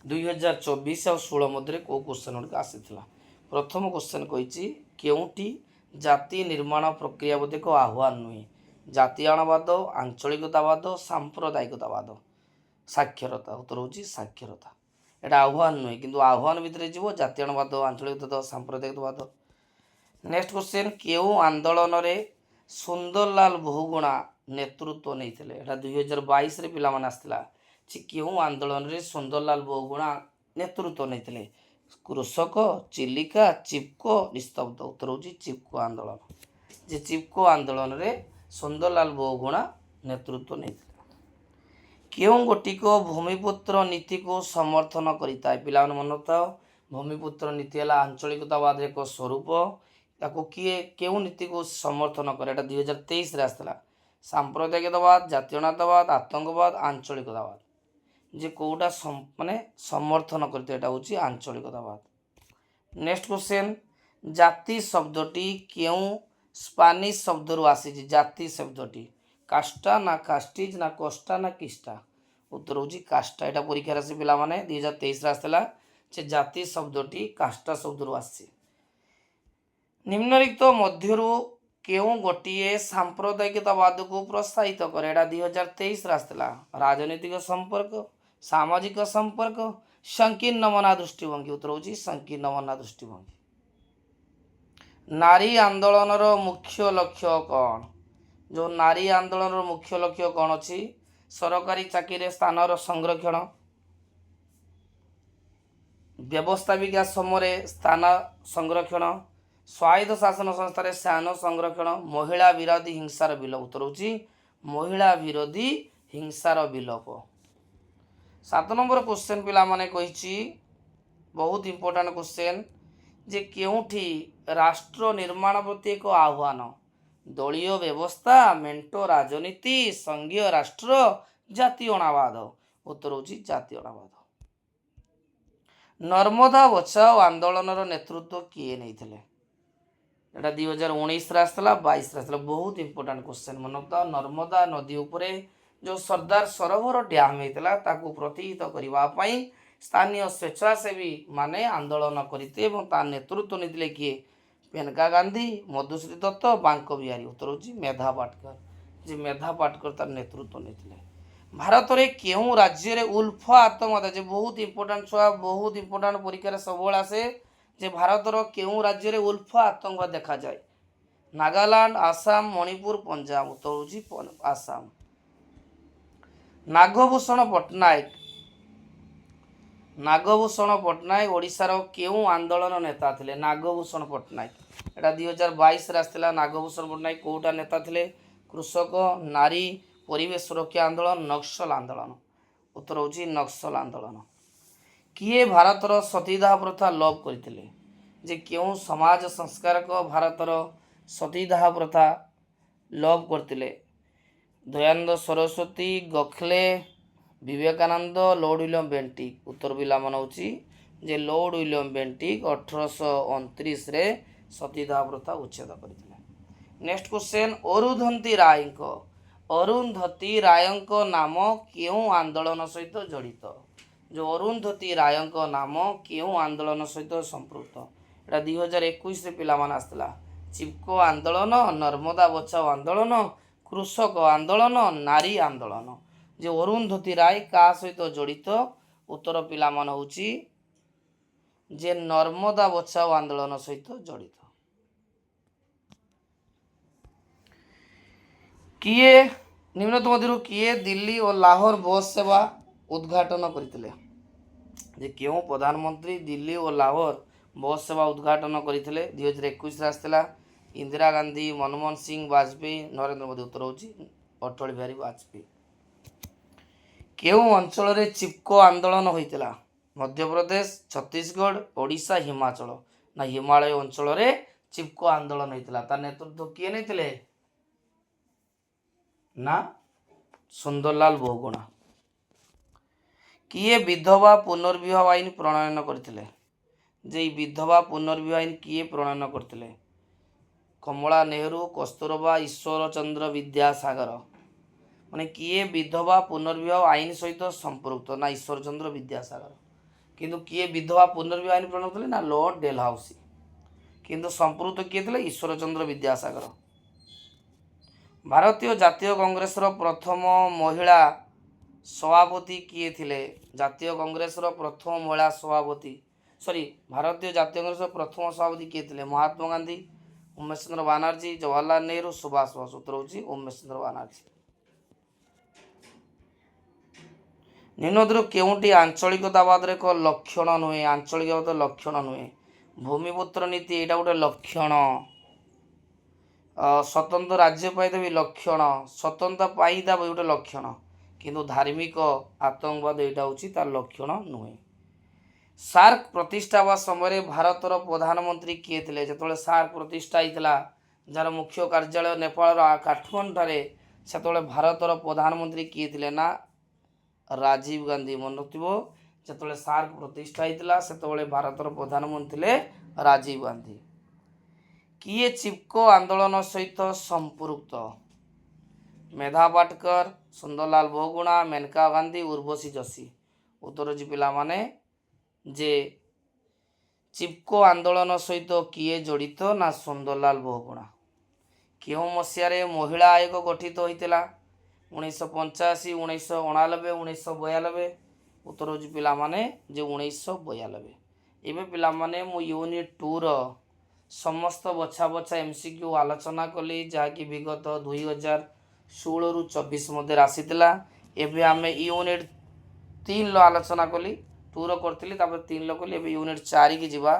2024 ଆଉ 16 ମଧ୍ୟରେ କେଉଁ କ୍ୱେଶ୍ଚନ୍ ଗୁଡ଼ିକ ଆସିଥିଲା। ପ୍ରଥମ କ୍ୱେଶ୍ଚନ୍ କହିଛି କେଉଁଠି ଜାତି ନିର୍ମାଣ ପ୍ରକ୍ରିୟା ବୋଧେ ଏକ ଆହ୍ୱାନ ନୁହେଁ? ଜାତୀୟତାବାଦ, ଆଞ୍ଚଳିକତାବାଦ, ସାମ୍ପ୍ରଦାୟିକତାବାଦ, ସାକ୍ଷରତା। ଉତ୍ତର ହେଉଛି ସାକ୍ଷରତା। এটা ଆହ୍ୱାନ ନୁହେଁ, କିନ୍ତୁ ଆହ୍ୱାନ ଭିତରେ ଯିବ ଜାତୀୟତାବାଦ, ଆଞ୍ଚଳିକତାବାଦ, ସାମ୍ପ୍ରଦାୟିକତାବାଦ। ନେକ୍ସଟ କ୍ୱେଶ୍ଚନ୍ କେଉଁ ଆନ୍ଦୋଳନରେ ସୁନ୍ଦରଲାଲ ବହୁଗୁଣା ନେତୃତ୍ୱ ନେଇଥିଲେ? ଏଇଟା 2022ରେ ପିଲାମାନେ ଆସିଥିଲା ଯେ କେଉଁ ଆନ୍ଦୋଳନରେ ସୁନ୍ଦରଲାଲ ବହୁଗୁଣା ନେତୃତ୍ୱ ନେଇଥିଲେ? କୃଷକ, ଚିଲିକା, ଚିପ୍କୋ, ନିସ୍ତବ୍ଧ। ଉତ୍ତର ହେଉଛି ଚିପ୍କୋ ଆନ୍ଦୋଳନ। ଯେ ଚିପ୍କୋ ଆନ୍ଦୋଳନରେ ସୁନ୍ଦରଲାଲ ବହୁଗୁଣା ନେତୃତ୍ୱ ନେଇଥିଲେ। କେଉଁ ଗୋଟିକ ଭୂମିପୁତ୍ର ନୀତିକୁ ସମର୍ଥନ କରିଥାଏ? ପିଲାମାନେ ମନେ ରଖିଥାଅ, ଭୂମିପୁତ୍ର ନୀତି ହେଲା ଆଞ୍ଚଳିକତାବାଦର ଏକ ସ୍ୱରୂପ। ତାକୁ କିଏ କେଉଁ ନୀତିକୁ ସମର୍ଥନ କରେ? ଏଇଟା 2023ରେ ଆସିଥିଲା। ସାମ୍ପ୍ରଦାୟିକତାବାଦ, ଜାତୀୟତାବାଦ, ଆତଙ୍କବାଦ, ଆଞ୍ଚଳିକତାବାଦ। ଯେ କେଉଁଟା ମାନେ ସମର୍ଥନ କରିଥାଏ? ଏଇଟା ହେଉଛି ଆଞ୍ଚଳିକତାବାଦ। ନେକ୍ସଟ କ୍ୱେଶ୍ଚନ୍ ଜାତି ଶବ୍ଦଟି କେଉଁ ସ୍ପାନିଶ ଶବ୍ଦରୁ ଆସିଛି? ଜାତି ଶବ୍ଦଟି କାଷ୍ଟା ନା କାଷ୍ଟିଜ ନା କୋଷ୍ଟା ନା କିଷ୍ଟା? ଉତ୍ତର ହେଉଛି କାଷ୍ଟା। ଏଇଟା ପରୀକ୍ଷାରେ ଆସି ପିଲାମାନେ 2023ରେ ଆସିଥିଲା ଯେ ଜାତି ଶବ୍ଦଟି କାଷ୍ଟା ଶବ୍ଦରୁ ଆସିଛି। ନିମ୍ନଲିଖିତ ମଧ୍ୟରୁ କେଉଁ ଗୋଟିଏ ସାମ୍ପ୍ରଦାୟିକତାବାଦକୁ ପ୍ରୋତ୍ସାହିତ କରେ? ଏଇଟା 2023ରେ ଆସିଥିଲା। ରାଜନୈତିକ ସମ୍ପର୍କ, ସାମାଜିକ ସମ୍ପର୍କ, ସଂକୀର୍ଣ୍ଣ ମନା ଦୃଷ୍ଟିଭଙ୍ଗୀ। ଉତ୍ତର ହେଉଛି ସଂକୀର୍ଣ୍ଣ ମନା ଦୃଷ୍ଟିଭଙ୍ଗୀ। ନାରୀ ଆନ୍ଦୋଳନର ମୁଖ୍ୟ ଲକ୍ଷ୍ୟ କ'ଣ? ଯେଉଁ ନାରୀ ଆନ୍ଦୋଳନର ମୁଖ୍ୟ ଲକ୍ଷ୍ୟ କ'ଣ ଅଛି? ସରକାରୀ ଚାକିରିରେ ସ୍ଥାନର ସଂରକ୍ଷଣ, ବ୍ୟବସ୍ଥାପିକା ସମୟରେ ସ୍ଥାନ ସଂରକ୍ଷଣ, ସ୍ୱାୟତ୍ତ ଶାସନ ସଂସ୍ଥାରେ ସ୍ଥାନ ସଂରକ୍ଷଣ, ମହିଳା ବିରୋଧୀ ହିଂସାର ବିଲୋପ। ଉତ୍ତର ହେଉଛି ମହିଳା ବିରୋଧୀ ହିଂସାର ବିଲୋପ। 7 ନମ୍ବର କ୍ୱେଶ୍ଚନ୍ ପିଲାମାନେ କହିଛି, ବହୁତ ଇମ୍ପୋର୍ଟାଣ୍ଟ କ୍ୱେଶ୍ଚନ୍, ଯେ କେଉଁଠି ରାଷ୍ଟ୍ର ନିର୍ମାଣ ପ୍ରତି ଏକ ଆହ୍ୱାନ? ଦଳୀୟ ବ୍ୟବସ୍ଥା, ମେଣ୍ଟ ରାଜନୀତି, ସଂଘୀୟ ରାଷ୍ଟ୍ର, ଜାତୀୟତାବାଦ। ଉତ୍ତର ହେଉଛି ଜାତୀୟତାବାଦ। ନର୍ମଦା ବଚାଓ ଆନ୍ଦୋଳନର ନେତୃତ୍ୱ କିଏ ନେଇଥିଲେ? ଏଇଟା 2019ରେ ଆସିଥିଲା, 22ରେ ଆସିଥିଲା। ବହୁତ ଇମ୍ପୋର୍ଟାଣ୍ଟ କ୍ୱେଶ୍ଚନ୍ ମନେ ରଖିଥାଅ। ନର୍ମଦା ନଦୀ ଉପରେ ଯେଉଁ ସର୍ଦ୍ଦାର ସରୋବର ଡ୍ୟାମ୍ ହେଇଥିଲା ତାକୁ ପ୍ରତିହତ କରିବା ପାଇଁ ସ୍ଥାନୀୟ ସ୍ୱେଚ୍ଛାସେବୀ ମାନେ ଆନ୍ଦୋଳନ କରିଥିଲେ ଏବଂ ତା ନେତୃତ୍ୱ ନେଇଥିଲେ କିଏ? ମେନକା ଗାନ୍ଧୀ, ମଧୁଶ୍ରୀ ଦତ୍ତ, ବାଙ୍କ ବିହାରୀ। ଉତ୍ତର ହେଉଛି ମେଧା ପାଟକର। ଯେ ମେଧା ପାଟକର ତାର ନେତୃତ୍ୱ ନେଇଥିଲେ। ଭାରତରେ କେଉଁ ରାଜ୍ୟରେ ଉଲ୍ଫା ଆତଙ୍କବାଦ? ଯେ ବହୁତ ଇମ୍ପୋର୍ଟାଣ୍ଟ ଛୁଆ, ବହୁତ ଇମ୍ପୋର୍ଟାଣ୍ଟ ପରୀକ୍ଷାରେ ସବୁବେଳେ ଆସେ ଯେ ଭାରତର କେଉଁ ରାଜ୍ୟରେ ଉଲ୍ଫା ଆତଙ୍କବାଦ ଦେଖାଯାଏ? ନାଗାଲାଣ୍ଡ, ଆସାମ, ମଣିପୁର, ପଞ୍ଜାବ। ଉତ୍ତର ହେଉଛି ଆସାମ। ନାଗଭୂଷଣ ପଟ୍ଟନାୟକ ଓଡ଼ିଶାର କେଉଁ ଆନ୍ଦୋଳନ ନେତା ଥିଲେ? ନାଗଭୂଷଣ ପଟ୍ଟନାୟକ। ଏଇଟା 2022ରେ ଆସିଥିଲା। ନାଗଭୂଷଣ ପଟ୍ଟନାୟକ କେଉଁଟା ନେତା ଥିଲେ? କୃଷକ, ନାରୀ, ପରିବେଶ ସୁରକ୍ଷା ଆନ୍ଦୋଳନ, ନକ୍ସଲ ଆନ୍ଦୋଳନ। ଉତ୍ତର ହେଉଛି ନକ୍ସଲ ଆନ୍ଦୋଳନ। କିଏ ଭାରତର ସତୀଦାହ ପ୍ରଥା ଲୋପ କରିଥିଲେ? ଯେ କେଉଁ ସମାଜ ସଂସ୍କାରକ ଭାରତର ସତୀଦାହ ପ୍ରଥା ଲୋପ କରିଥିଲେ? Dayanand Saraswati, Gokhale, Vivekananda, Lord William Bentinck. ଉତ୍ତର ପିଲାମାନେ ହେଉଛି ଯେ ଲର୍ଡ ୱିଲିୟମ ବେଣ୍ଟିକ୍ 1829ରେ ସତୀଦାହ ପ୍ରଥା ଉଚ୍ଛେଦ କରିଥିଲେ। ନେକ୍ସଟ କ୍ୱେଶ୍ଚନ୍ ଅରୁନ୍ଧତୀ ରାୟଙ୍କ ନାମ କେଉଁ ଆନ୍ଦୋଳନ ସହିତ ଜଡ଼ିତ? ଯେଉଁ ଅରୁନ୍ଧତୀ ରାୟଙ୍କ ନାମ କେଉଁ ଆନ୍ଦୋଳନ ସହିତ ସମ୍ପୃକ୍ତ? ଏଇଟା 2021ରେ ପିଲାମାନେ ଆସିଥିଲା। ଚିପ୍କୋ ଆନ୍ଦୋଳନ, ନର୍ମଦା ବଚାଓ ଆନ୍ଦୋଳନ, କୃଷକ ଆନ୍ଦୋଳନ, ନାରୀ ଆନ୍ଦୋଳନ। ଯେ ଅରୁନ୍ଧତୀ ରାୟ କାହା ସହିତ ଜଡ଼ିତ? ଉତ୍ତର ପିଲାମାନେ ହେଉଛି ଯେ ନର୍ମଦା ବଚାଓ ଆନ୍ଦୋଳନ ସହିତ ଜଡ଼ିତ। କିଏ ନିମ୍ନଲିଖିତ ମଧ୍ୟରୁ କିଏ ଦିଲ୍ଲୀ ଓ ଲାହୋର ବସ୍ ସେବା ଉଦ୍ଘାଟନ କରିଥିଲେ? ଯେ କେଉଁ ପ୍ରଧାନମନ୍ତ୍ରୀ ଦିଲ୍ଲୀ ଓ ଲାହୋର ବସ୍ ସେବା ଉଦ୍ଘାଟନ କରିଥିଲେ? 2021 ଆସିଥିଲା। ଇନ୍ଦିରା ଗାନ୍ଧୀ, ମନମୋହନ ସିଂ, ବାଜପେୟୀ, ନରେନ୍ଦ୍ର ମୋଦି। ଉତ୍ତର ହେଉଛି ଅଟଳ ବିହାରୀ ବାଜପେୟୀ। କେଉଁ ଅଞ୍ଚଳରେ ଚିପ୍କୋ ଆନ୍ଦୋଳନ ହୋଇଥିଲା? ମଧ୍ୟପ୍ରଦେଶ, ଛତିଶଗଡ଼, ଓଡ଼ିଶା, ହିମାଚଳ। ନା ହିମାଳୟ ଅଞ୍ଚଳରେ ଚିପ୍କୋ ଆନ୍ଦୋଳନ ହୋଇଥିଲା। ତା ନେତୃତ୍ୱ କିଏ ନେଇଥିଲେ? ନା ସୁନ୍ଦରଲାଲ ବହୁଗୁଣା। କିଏ ବିଧବା ପୁନର୍ବିବାହ ଆଇନ ପ୍ରଣୟନ କରିଥିଲେ? ଯେ ଏଇ ବିଧବା ପୁନର୍ବିବାହ ଆଇନ କିଏ ପ୍ରଣୟନ କରିଥିଲେ? କମଳା ନେହେରୁ, କସ୍ତୁରବା, ଈଶ୍ୱର ଚନ୍ଦ୍ର ବିଦ୍ୟାସାଗର। ମାନେ କିଏ ବିଧବା ପୁନର୍ବିବାହ ଆଇନ ସହିତ ସମ୍ପୃକ୍ତ? ନା ଈଶ୍ୱର ଚନ୍ଦ୍ର ବିଦ୍ୟାସାଗର। କିନ୍ତୁ କିଏ ବିଧବା ପୁନର୍ବିବାହ ଆଇନ ପ୍ରଣୟନ କଲେ? ନା ଲର୍ଡ ଡେଲହାଉସି। କିନ୍ତୁ ସମ୍ପୃକ୍ତ କିଏ ଥିଲେ? ଈଶ୍ୱର ଚନ୍ଦ୍ର ବିଦ୍ୟାସାଗର। ଭାରତୀୟ ଜାତୀୟ କଂଗ୍ରେସର ପ୍ରଥମ ମହିଳା ସଭାପତି କିଏ ଥିଲେ? ଜାତୀୟ କଂଗ୍ରେସର ପ୍ରଥମ ମହିଳା ସଭାପତି ଭାରତୀୟ ଜାତୀୟ କଂଗ୍ରେସର ପ୍ରଥମ ସଭାପତି କିଏ ଥିଲେ? ମହାତ୍ମା ଗାନ୍ଧୀ, ଉମେଶ ଚନ୍ଦ୍ର ବାନାର୍ଜୀ, ଜବାହରଲାଲ ନେହେରୁ, ସୁଭାଷ ବୋଷ। ଉତ୍ତର ହେଉଛି ଉମେଶ ଚନ୍ଦ୍ର ବାନାର୍ଜୀ। ନିମ୍ନରୁ କେଉଁଟି ଆଞ୍ଚଳିକତାବାଦର ଏକ ଲକ୍ଷଣ ନୁହେଁ? ଆଞ୍ଚଳିକତାବାଦ ଲକ୍ଷଣ ନୁହେଁ। ଭୂମିପୁତ୍ର ନୀତି ଏଇଟା ଗୋଟେ ଲକ୍ଷଣ। ସ୍ୱତନ୍ତ୍ର ରାଜ୍ୟ ପାଇଦା ବି ଲକ୍ଷଣ। ସ୍ୱତନ୍ତ୍ର ପାଇଦା ବି ଗୋଟେ ଲକ୍ଷଣ। କିନ୍ତୁ ଧାର୍ମିକ ଆତଙ୍କବାଦ ଏଇଟା ହେଉଛି ତାର ଲକ୍ଷଣ ନୁହେଁ। ସାର୍କ ପ୍ରତିଷ୍ଠା ହେବା ସମୟରେ ଭାରତର ପ୍ରଧାନମନ୍ତ୍ରୀ କିଏ ଥିଲେ? ଯେତେବେଳେ ସାର୍କ ପ୍ରତିଷ୍ଠା ହେଇଥିଲା, ଯାହାର ମୁଖ୍ୟ କାର୍ଯ୍ୟାଳୟ ନେପାଳର କାଠମାଣ୍ଡୁଠାରେ, ସେତେବେଳେ ଭାରତର ପ୍ରଧାନମନ୍ତ୍ରୀ କିଏ ଥିଲେ? ନା ରାଜୀବ ଗାନ୍ଧୀ। ମନେ ରଖିଥିବ, ଯେତେବେଳେ ସାର୍କ ପ୍ରତିଷ୍ଠା ହେଇଥିଲା ସେତେବେଳେ ଭାରତର ପ୍ରଧାନମନ୍ତ୍ରୀ ଥିଲେ ରାଜୀବ ଗାନ୍ଧୀ। କିଏ ଚିପ୍କୋ ଆନ୍ଦୋଳନ ସହିତ ସମ୍ପୃକ୍ତ? ମେଧା ପାଟକର, ସୁନ୍ଦରଲାଲ ବହୁଗୁଣା, ମେନକା ଗାନ୍ଧୀ, ଉର୍ବଶୀ ଯୋଶୀ। ଉତ୍ତର ହେଉଛି ପିଲାମାନେ ଯେ ଚିପ୍କୋ ଆନ୍ଦୋଳନ ସହିତ କିଏ ଜଡ଼ିତ? ନା ସୁନ୍ଦରଲାଲ ବହୁଗୁଣା। କେଉଁ ମସିହାରେ ମହିଳା ଆୟୋଗ ଗଠିତ ହୋଇଥିଲା? 1985, 1989, 1992। ଉତ୍ତର ହେଉଛି ପିଲାମାନେ ଯେ 1992। ଏବେ ପିଲାମାନେ ମୁଁ ୟୁନିଟ୍ 2ର ସମସ୍ତ ବଛା ବଛା MCQ ଆଲୋଚନା କଲି, ଯାହାକି ବିଗତ 2016ରୁ 24 ମଧ୍ୟରେ ଆସିଥିଲା। ଏବେ ଆମେ ୟୁନିଟ୍ 3ର ଆଲୋଚନା କଲି, 2ର କରିଥିଲି, ତାପରେ 3ର କଲି। ଏବେ ୟୁନିଟ୍ 4 ଯିବା।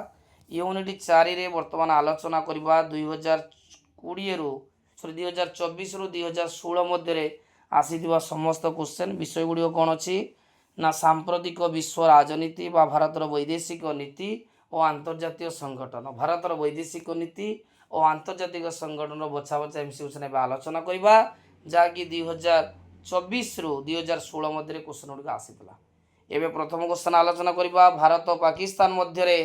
ୟୁନିଟ୍ 4ରେ ବର୍ତ୍ତମାନ ଆଲୋଚନା କରିବା 2024ରୁ 2016 ମଧ୍ୟରେ ଆସିଥିବା ସମସ୍ତ କ୍ୱେଶ୍ଚନ୍। ବିଷୟ ଗୁଡ଼ିକ କ'ଣ ଅଛି? ନା ସାମ୍ପ୍ରତିକ ବିଶ୍ୱ ରାଜନୀତି ବା ଭାରତର ବୈଦେଶିକ ନୀତି ଓ ଆନ୍ତର୍ଜାତୀୟ ସଂଗଠନ। ଭାରତର ବୈଦେଶିକ ନୀତି ଓ ଆନ୍ତର୍ଜାତିକ ସଂଗଠନର ବଛା ବଛା MCQ ଏବେ ଆଲୋଚନା କରିବା, ଯାହାକି 2024ରୁ 2016 ମଧ୍ୟରେ କ୍ୱେଶ୍ଚନ୍ ଗୁଡ଼ିକ ଆସିଥିଲା। ଏବେ ପ୍ରଥମ କ୍ୱେଶ୍ଚନ୍ ଆଲୋଚନା କରିବା। ଭାରତ ପାକିସ୍ତାନ ମଧ୍ୟରେ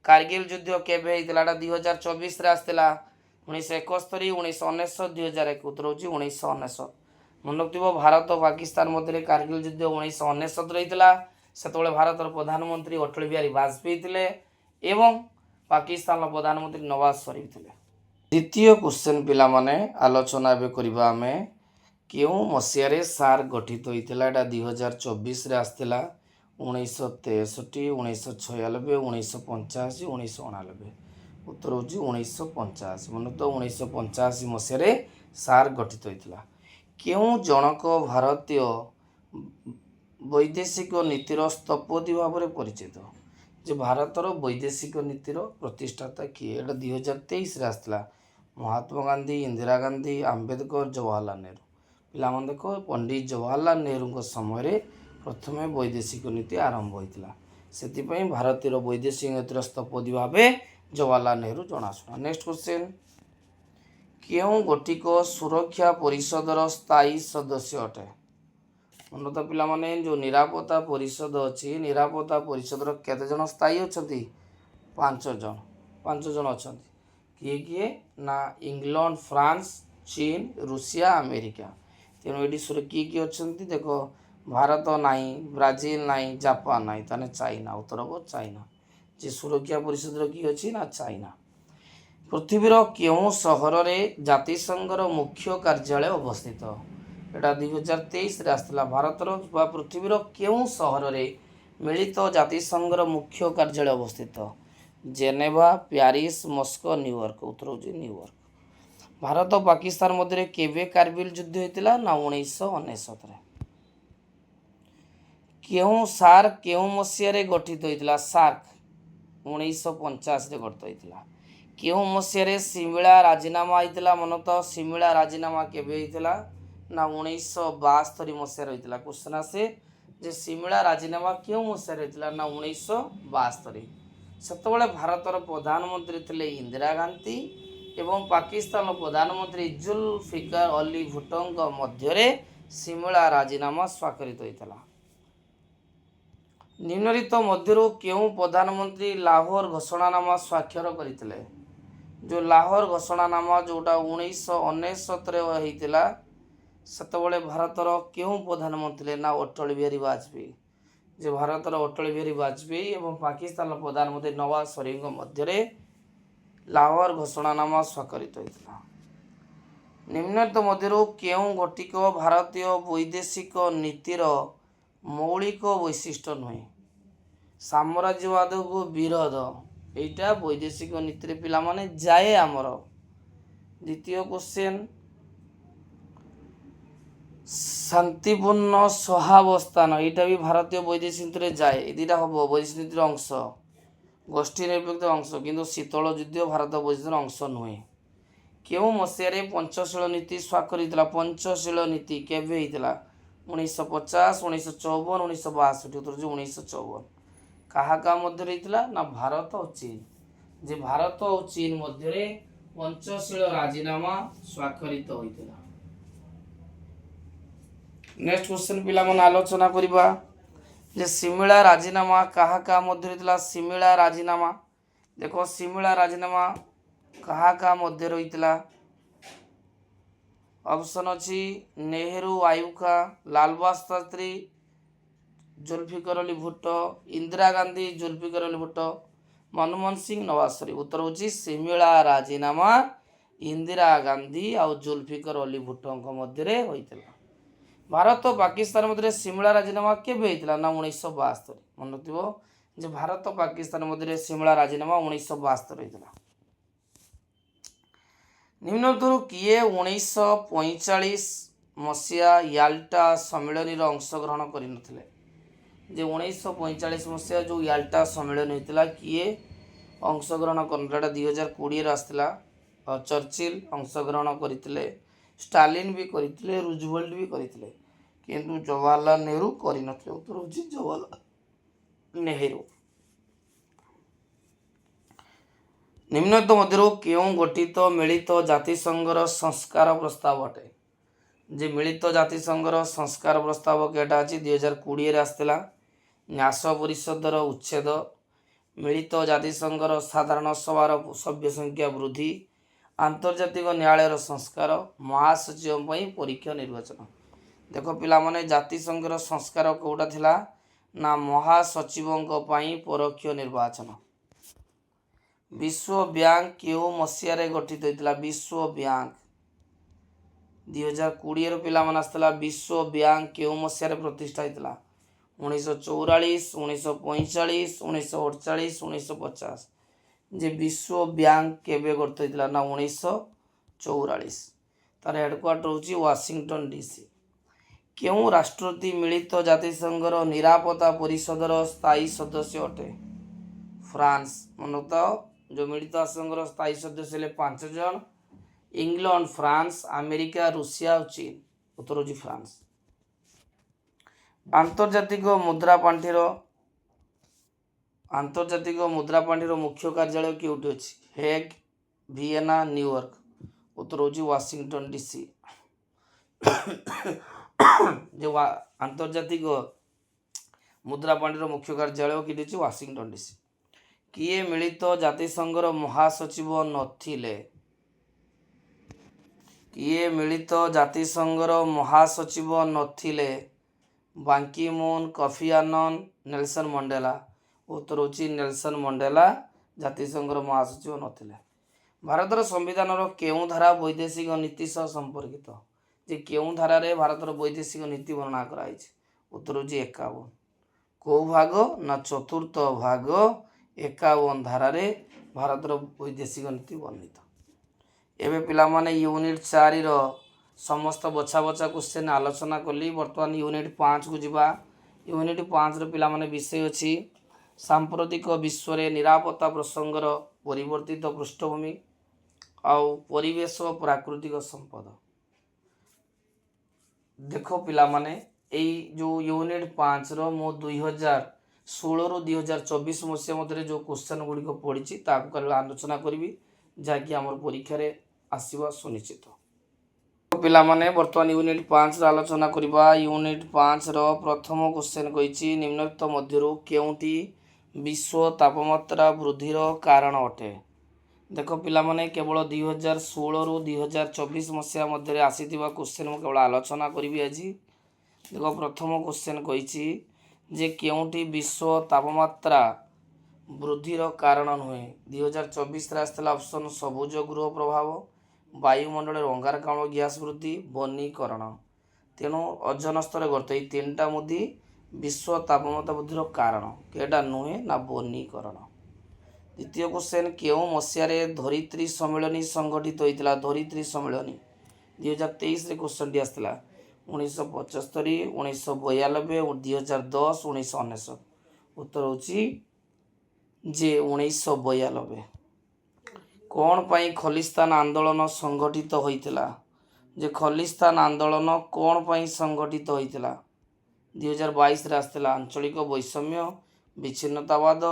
କାର୍ଗିଲ ଯୁଦ୍ଧ କେବେ ହେଇଥିଲା? ଏଟା 2024ରେ ଆସିଥିଲା। 1971, 1999, 2001। ଉତ୍ତର ହେଉଛି 1999। ମନେ ରଖିଥିବ, ଭାରତ ପାକିସ୍ତାନ ମଧ୍ୟରେ କାର୍ଗିଲ ଯୁଦ୍ଧ 1999 ହେଇଥିଲା। ସେତେବେଳେ ଭାରତର ପ୍ରଧାନମନ୍ତ୍ରୀ ଅଟଳ ବିହାରୀ ବାଜପେୟୀ ଥିଲେ ଏବଂ ପାକିସ୍ତାନର ପ୍ରଧାନମନ୍ତ୍ରୀ ନୱାଜ ସରିଫ ଥିଲେ। ଦ୍ୱିତୀୟ କ୍ୱେଶ୍ଚନ୍ ପିଲାମାନେ ଆଲୋଚନା ଏବେ କରିବା ଆମେ। କେଉଁ ମସିହାରେ ସାର୍କ ଗଠିତ ହୋଇଥିଲା? ଏଇଟା 2024ରେ ଆସିଥିଲା। 1963, 1996, 1985, 1989। ଉତ୍ତର ହେଉଛି 1985। ମନେ ତ 1985 ମସିହାରେ ସାର୍କ ଗଠିତ ହୋଇଥିଲା। କେଉଁ ଜଣକ ଭାରତୀୟ ବୈଦେଶିକ ନୀତିର ସ୍ଥପତି ଭାବରେ ପରିଚିତ? ଯେ ଭାରତର ବୈଦେଶିକ ନୀତିର ପ୍ରତିଷ୍ଠାତା କିଏ? ଏଇଟା 2023ରେ ଆସିଥିଲା। ମହାତ୍ମା ଗାନ୍ଧୀ, ଇନ୍ଦିରା ଗାନ୍ଧୀ, ଆମ୍ବେଦକର, ଜବାହରଲାଲ ନେହେରୁ। ପିଲାମାନେ ଦେଖ, ପଣ୍ଡିତ ଜବାହରଲାଲ ନେହେରୁଙ୍କ ସମୟରେ ପ୍ରଥମେ ବୈଦେଶିକ ନୀତି ଆରମ୍ଭ ହୋଇଥିଲା। ସେଥିପାଇଁ ଭାରତୀୟ ବୈଦେଶିକ ନୀତିର ସ୍ଥପତି ଭାବେ ଜବାହରଲାଲ ନେହେରୁ ଜଣାଶୁଣା। ନେକ୍ସଟ କ୍ୱେଶ୍ଚନ୍, କେଉଁ ଗୋଟିକ ସୁରକ୍ଷା ପରିଷଦର ସ୍ଥାୟୀ ସଦସ୍ୟ ଅଟେ? ମନେ ତ ପିଲାମାନେ, ଯେଉଁ ନିରାପତ୍ତା ପରିଷଦ ଅଛି, ନିରାପତ୍ତା ପରିଷଦର କେତେ ଜଣ ସ୍ଥାୟୀ ଅଛନ୍ତି? 5 ଜଣ ଅଛନ୍ତି। କିଏ କିଏ? ନା ଇଂଲଣ୍ଡ, ଫ୍ରାନ୍ସ, ଚୀନ, ରୁଷିଆ, ଆମେରିକା। ତେଣୁ ଏଠି କିଏ କିଏ ଅଛନ୍ତି? ଦେଖ, ଭାରତ ନାହିଁ, ବ୍ରାଜିଲ ନାହିଁ, ଜାପାନ ନାହିଁ, ତାହେଲେ ଚାଇନା। ଉତ୍ତର ହେବ ଚାଇନା। ଯେ ସୁରକ୍ଷା ପରିଷଦର କିଏ ଅଛି? ନା ଚାଇନା। ପୃଥିବୀର କେଉଁ ସହରରେ ଜାତିସଂଘର ମୁଖ୍ୟ କାର୍ଯ୍ୟାଳୟ ଅବସ୍ଥିତ? ଏଇଟା 2023ରେ ଆସିଥିଲା। ଭାରତର ବା ପୃଥିବୀର କେଉଁ ସହରରେ ମିଳିତ ଜାତିସଂଘର ମୁଖ୍ୟ କାର୍ଯ୍ୟାଳୟ ଅବସ୍ଥିତ? Geneva, Paris, Moscow, New York. ଉତ୍ତର ହେଉଛି ନ୍ୟୁୟର୍କ। ଭାରତ ପାକିସ୍ତାନ ମଧ୍ୟରେ କେବେ କାର୍ଗିଲ ଯୁଦ୍ଧ ହୋଇଥିଲା? ନା 1999ରେ। କେଉଁ ସାର୍କ କେଉଁ ମସିହାରେ ଗଠିତ ହୋଇଥିଲା? ସାର୍କ 1985ରେ ଗଠିତ ହୋଇଥିଲା। କେଉଁ ମସିହାରେ ସିମିଳା ରାଜିନାମା ହେଇଥିଲା? ମନତ ସିମିଳା ରାଜିନାମା କେବେ ହେଇଥିଲା? ନା 1972 ମସିହାରେ ହୋଇଥିଲା। କ୍ୱେଶ୍ଚନ୍ ଆସେ ଯେ ସିମିଳା ରାଜିନାମା କେଉଁ ମସିହାରେ ହେଇଥିଲା? ନା 1972। ସେତେବେଳେ ଭାରତର ପ୍ରଧାନମନ୍ତ୍ରୀ ଥିଲେ ଇନ୍ଦିରା ଗାନ୍ଧୀ ଏବଂ ପାକିସ୍ତାନ ପ୍ରଧାନମନ୍ତ୍ରୀ ଜୁଲଫିକାର ଅଲି ଭୁଟ୍ଟୋଙ୍କ ମଧ୍ୟରେ ସିମିଳା ରାଜିନାମା ସ୍ୱାକ୍ଷରିତ ହୋଇଥିଲା। ନିମ୍ନଲିଖିତ ମଧ୍ୟରୁ କେଉଁ ପ୍ରଧାନମନ୍ତ୍ରୀ ଲାହୋର ଘୋଷଣାନାମା ସ୍ୱାକ୍ଷର କରିଥିଲେ? ଯେଉଁ ଲାହୋର ଘୋଷଣାନାମା ଯେଉଁଟା 1999ରେ ହେଇଥିଲା, ସେତେବେଳେ ଭାରତର କେଉଁ ପ୍ରଧାନମନ୍ତ୍ରୀ ଥିଲେ? ନା ଅଟଳ ବିହାରୀ ବାଜପେୟୀ। ଯେ ଭାରତର ଅଟଳ ବିହାରୀ ବାଜପେୟୀ ଏବଂ ପାକିସ୍ତାନର ପ୍ରଧାନମନ୍ତ୍ରୀ ନୱାଜ ଶରୀଫଙ୍କ ମଧ୍ୟରେ ଲାହୋର ଘୋଷଣାନାମା ସ୍ୱାକ୍ଷରିତ ହୋଇଥିଲା। ନିମ୍ନଲିଖିତ ମଧ୍ୟରୁ କେଉଁ ଘଟିକ ଭାରତୀୟ ବୈଦେଶିକ ନୀତିର ମୌଳିକ ବୈଶିଷ୍ଟ୍ୟ ନୁହେଁ? ସାମ୍ରାଜ୍ୟବାଦକୁ ବିରୋଧ, ଏଇଟା ବୈଦେଶିକ ନୀତିରେ ପିଲାମାନେ ଯାଏ ଆମର। ଦ୍ୱିତୀୟ କ୍ୱେଶ୍ଚନ୍, ଶାନ୍ତିପୂର୍ଣ୍ଣ ସହାବସ୍ଥାନ, ଏଇଟା ବି ଭାରତୀୟ ବୈଦେଶିକ ନୀତିରେ ଯାଏ। ଏ ଦୁଇଟା ହେବ ବୈଦେଶିକ ନୀତିର ଅଂଶ। ଗୋଷ୍ଠୀ ନିରପେକ୍ଷ ଅଂଶ, କିନ୍ତୁ ଶୀତଳ ଯୁଦ୍ଧ ଭାରତ ବୈଦେଶିକ ଅଂଶ ନୁହେଁ। କେଉଁ ମସିହାରେ ପଞ୍ଚଶୀଳ ନୀତି ସ୍ୱାକ୍ଷରିତ ହେଇଥିଲା? ପଞ୍ଚଶୀଳ ନୀତି କେବେ ହେଇଥିଲା? 1950, 1954, 1962। ଉତ୍ତର ହେଉଛି 1954। କାହା କାହା ମଧ୍ୟରେ ହେଇଥିଲା? ନା ଭାରତ ଓ ଚୀନ। ଯେ ଭାରତ ଓ ଚୀନ ମଧ୍ୟରେ ପଞ୍ଚଶୀଳ ରାଜିନାମା ସ୍ୱାକ୍ଷରିତ ହୋଇଥିଲା। ନେକ୍ସଟ କ୍ୱେଶ୍ଚନ୍ ପିଲାମାନେ ଆଲୋଚନା କରିବା ଯେ ସିମିଳା ରାଜିନାମା କାହା କାହା ମଧ୍ୟରେ ଥିଲା? ସିମିଳା ରାଜିନାମା, ଦେଖ ସିମିଳା ରାଜିନାମା କାହା କାହା ମଧ୍ୟରେ ହୋଇଥିଲା? ଅପସନ୍ ଅଛି ନେହେରୁ ଆୟୁବ ଖାଁ, ଲାଲ ବାହାଦୁର ଶାସ୍ତ୍ରୀ, ଜୁଲଫିକାର ଅଲି ଭୁଟ୍ଟୋ, ଇନ୍ଦିରା ଗାନ୍ଧୀ, ଜୁଲଫିକାର ଅଲି ଭୁଟ୍ଟୋ, ମନମୋହନ ସିଂ, ନୱାଜ ଶରୀଫ। ଉତ୍ତର ହେଉଛି ସିମିଳା ରାଜିନାମା ଇନ୍ଦିରା ଗାନ୍ଧୀ ଆଉ ଜୁଲଫିକାର ଅଲି ଭୁଟ୍ଟୋଙ୍କ ମଧ୍ୟରେ ହୋଇଥିଲା। ଭାରତ ଓ ପାକିସ୍ତାନ ମଧ୍ୟରେ ସିମିଳା ରାଜିନାମା କେବେ ହେଇଥିଲା? ନା 1972। ମନେ ରଖିଥିବ ଯେ ଭାରତ ପାକିସ୍ତାନ ମଧ୍ୟରେ ସିମିଳା ରାଜିନାମା 1972 ହେଇଥିଲା। ନିମ୍ନରୁ କିଏ 1945 ମସିହା ୟାଲ୍ଟା ସମ୍ମିଳନୀର ଅଂଶଗ୍ରହଣ କରିନଥିଲେ? ଯେ 1945 ମସିହା ଯେଉଁ ୟାଲ୍ଟା ସମ୍ମିଳନୀ ହୋଇଥିଲା, କିଏ ଅଂଶଗ୍ରହଣ କରିନଥିଲା? ଏଇଟା 2020ରେ ଆସିଥିଲା। ଚର୍ଚ୍ଚିଲ ଅଂଶଗ୍ରହଣ କରିଥିଲେ, ଷ୍ଟାଲିନ ବି କରିଥିଲେ, ରୁଜଭେଲ୍ଟ ବି କରିଥିଲେ, କିନ୍ତୁ ଜବାହରଲାଲ ନେହେରୁ କରିନଥିଲେ। ଉତ୍ତର ହେଉଛି ଜବାହରଲାଲ ନେହେରୁ। ନିମ୍ନଲିଖିତ ମଧ୍ୟରୁ କେଉଁ ଗଠିତ ମିଳିତ ଜାତିସଂଘର ସଂସ୍କାର ପ୍ରସ୍ତାବ ଅଟେ? ଯେ ମିଳିତ ଜାତିସଂଘର ସଂସ୍କାର ପ୍ରସ୍ତାବ କେଉଁଟା ଅଛି? 2020ରେ ଆସିଥିଲା। ନ୍ୟାସ ପରିଷଦର ଉଚ୍ଛେଦ, ମିଳିତ ଜାତିସଂଘର ସାଧାରଣ ସଭାର ସଭ୍ୟ ସଂଖ୍ୟା ବୃଦ୍ଧି, ଆନ୍ତର୍ଜାତିକ ନ୍ୟାୟାଳୟର ସଂସ୍କାର, ମହାସଚିବ ପାଇଁ ପରୀକ୍ଷା ନିର୍ବାଚନ। ଦେଖ ପିଲାମାନେ ଜାତିସଂଘର ସଂସ୍କାର କେଉଁଟା ଥିଲା? ନା ମହାସଚିବଙ୍କ ପାଇଁ ପରୋକ୍ଷ ନିର୍ବାଚନ। ବିଶ୍ୱ ବ୍ୟାଙ୍କ କେଉଁ ମସିହାରେ ଗଠିତ ହୋଇଥିଲା? ବିଶ୍ୱ ବ୍ୟାଙ୍କ 2020ର ପିଲାମାନେ ଆସିଥିଲା। ବିଶ୍ୱ ବ୍ୟାଙ୍କ କେଉଁ ମସିହାରେ ପ୍ରତିଷ୍ଠା ହେଇଥିଲା? 1944, 1945, 1948, 1950। ଯେ ବିଶ୍ୱ ବ୍ୟାଙ୍କ କେବେ ଗଠିତ ହେଇଥିଲା? ନା 1944। ତାର ହେଡ଼କ୍ୱାର୍ଟର ହେଉଛି ୱାସିଂଟନ ଡିସି। କେଉଁ ରାଷ୍ଟ୍ରଟି ମିଳିତ ଜାତିସଂଘର ନିରାପତ୍ତା ପରିଷଦର ସ୍ଥାୟୀ ସଦସ୍ୟ ଅଟେ? ଫ୍ରାନ୍ସ। ମନୋତ ଯେଉଁ ମିଳିତ ଜାତିସଂଘର ସ୍ଥାୟୀ ସଦସ୍ୟ ହେଲେ 5 ଜଣ, ଇଂଲଣ୍ଡ, ଫ୍ରାନ୍ସ, ଆମେରିକା, ରୁଷିଆ ଆଉ ଚୀନ। ଉତ୍ତର ହେଉଛି ଫ୍ରାନ୍ସ। ଆନ୍ତର୍ଜାତିକ ମୁଦ୍ରା ପାଣ୍ଠିର ମୁଖ୍ୟ କାର୍ଯ୍ୟାଳୟ କେଉଁଠି ଅଛି? Hague, Vienna, New York. ଉତ୍ତର ହେଉଛି ୱାସିଂଟନ ଡିସି। ଯେଉଁ ଆନ୍ତର୍ଜାତିକ ମୁଦ୍ରା ପାଣ୍ଠିର ମୁଖ୍ୟ କାର୍ଯ୍ୟାଳୟ କେଉଁଠି ଅଛି? Washington DC. କିଏ ମିଳିତ ଜାତିସଂଘର ମହାସଚିବ ନଥିଲେ? କିଏ ମିଳିତ ଜାତିସଂଘର ମହାସଚିବ ନଥିଲେ? ବାଙ୍କିମୁନ୍, କଫି ଆନନ, ନେଲସନ ମଣ୍ଡେଲା। ଉତ୍ତର ହେଉଛି ନେଲସନ ମଣ୍ଡେଲା ଜାତିସଂଘର ମହାସଚିବ ନଥିଲେ। ଭାରତର ସମ୍ବିଧାନର କେଉଁ ଧାରା ବୈଦେଶିକ ନୀତି ସହ ସମ୍ପର୍କିତ? ଯେ କେଉଁ ଧାରାରେ ଭାରତର ବୈଦେଶିକ ନୀତି ବର୍ଣ୍ଣନା କରାଯାଇଛି? ଉତ୍ତର ହେଉଛି 51। କେଉଁ ଭାଗ? ନା ଚତୁର୍ଥ ଭାଗ 51 ଧାରାରେ ଭାରତର ବୈଦେଶିକ ନୀତି ବର୍ଣ୍ଣିତ। ଏବେ ପିଲାମାନେ ୟୁନିଟ୍ 4ର ସମସ୍ତ ବଛା ବଛା କ୍ୱେଶ୍ଚନ୍ ଆଲୋଚନା କଲି। ବର୍ତ୍ତମାନ ୟୁନିଟ୍ 5କୁ ଯିବା। यूनिट 5 पिलामाने विषय अछि सांप्रतिक विश्व रे निरापत्ता प्रसंगर परिवर्तित पृष्ठभूमि आउ परिवेश प्राकृतिक संपद। देख पिलामाने एई जो यूनिट 5 रो मो 2016 रु 2024 मसीहा मध्य जो क्वेश्चन गुड़ी पढ़ी ताकू आलोचना करी जहाँकि आम परीक्षा रे आसीबा सुनिश्चित। पिलामाने वर्तमान यूनिट 5 आलोचना करबा। यूनिट 5 रो प्रथम क्वेश्चन कहिछि निम्नलिखित मध्यरु केउंटी विश्व तापमात्रा वृद्धि रो कारण अटे। देख पिलामाने केवल 2016 रु 2024 मसीहा मध्य आसीथिबा क्वेश्चन मु केवल आलोचना करी आज। देख प्रथम क्वेश्चन कहिछि जे केउंटी विश्व तापमात्रा वृद्धि रो कारण नुहे। 2024 रे आस्थिला ऑप्शन सबुज गृह प्रभाव, वायुमंडल अंगारकाम्ल ग्यास वृद्धि, वनीकरण। तेणु ओजोन स्तर गर्त ये तीनटा मुदी विश्व तापमात्रा वृद्धि कारण केटा नुहे ना वनीकरण। द्वितीय क्वेश्चन केउ मसीहारे धरित्री सम्मेलनी संगठित होइतिला। धरित्री सम्मेलनी 2023 रे क्वेश्चन टी आस्थिला 1975, 1992, 2010, 1999। उत्तर होची जे 1992। कौन पाई खलिस्तान आंदोलन संगठित होइतिला। जे खलिस्तान आंदोलन कौन पाई संगठित होइतिला। 2022 रे आस्थिला आंचलिक वैषम्य, विच्छिन्नतावाद,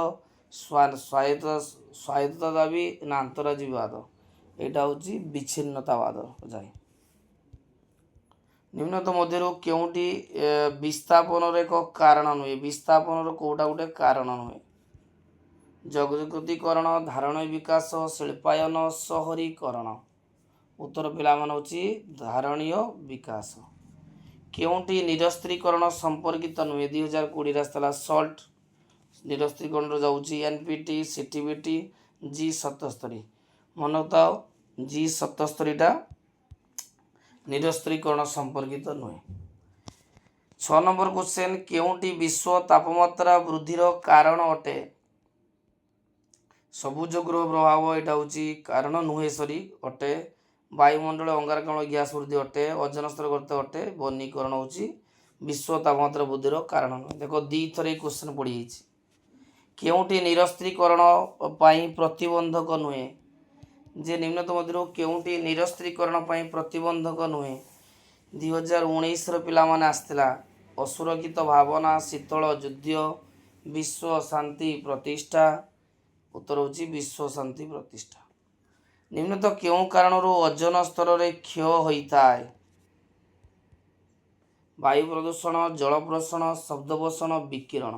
स्वायत्तता दाबी ना अंतराजीवाद। एटा होची विच्छिन्नतावाद जाय। निम्नत मध्यरु केउंटी विस्थापन रे एक कारण नुहे। विस्थापन रो कोटा गोटे कारण नुहे। जगतीकरण, धारण विकास, शिल्पायन, शहरीकरण। उत्तर पिला मान होची धारणीय विकास। केउंटी निरस्त्रीकरण संपर्कित नुहे। 2020 रास्ताला सॉल्ट निरस्त्रीकरण रो जाउची एनपीटी, सीटीबीटी, G77। मनताओ G77 टा निरस्त्रीकरण संपर्कित नुहे। 6 नंबर क्वेश्चन केउंटी विश्व तापमात्रा वृद्धि रो कारण अटे। सबुज गृह प्रभाव एटा होची कारण नुहे सरी अटे। वायुमंडल अंगारकाम्ल ग्यास वृद्धि अटे। ओजोन स्तर गर्त अटे। वनीकरण होची विश्व तापमात्रा वृद्धि रो कारण नुहे। देखो दी थरे क्वेश्चन पड़ी हिची केउंटी निरस्त्रीकरण पाई प्रतिबंधक नुहे। जे निम्नत मध्यरु केउंटी निरस्त्रीकरण पाई प्रतिबंधक नुहे। 2019 रो पिला माने आस्थिला असुरक्षित भावना, शीतल युद्ध, विश्व शांति प्रतिष्ठा। उत्तर होची विश्व शांति प्रतिष्ठा। निम्नत केउ कारणरू ओजोन स्तर रे क्षय होइताय। वायु प्रदूषण, जल प्रदूषण, शब्द प्रदूषण, विकिरण।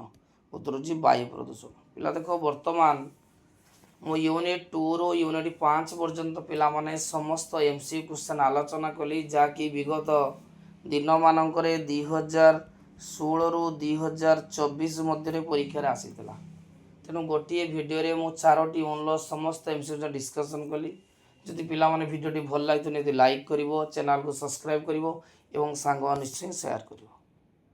उत्तर होची वायु प्रदूषण। पिला देखो वर्तमान मो यूनिट 2 रो यूनिट 5 पर्यंत पिला माने समस्त एमसी क्वेश्चन आलोचना कली जाकि विगत दिन मानकरे 2016 रु 2024 मध्य परीक्षा आसीथिला। तेणु गोटे भिडियो रे मु 4टी ओनल समस्त एमसी डिस्कसन कली। जदि पिला माने भिडियोटी भल लागि तो लाइक करिवो, चैनल को सब्सक्राइब करिवो एवं सांग निश्चय शेयर करिवो।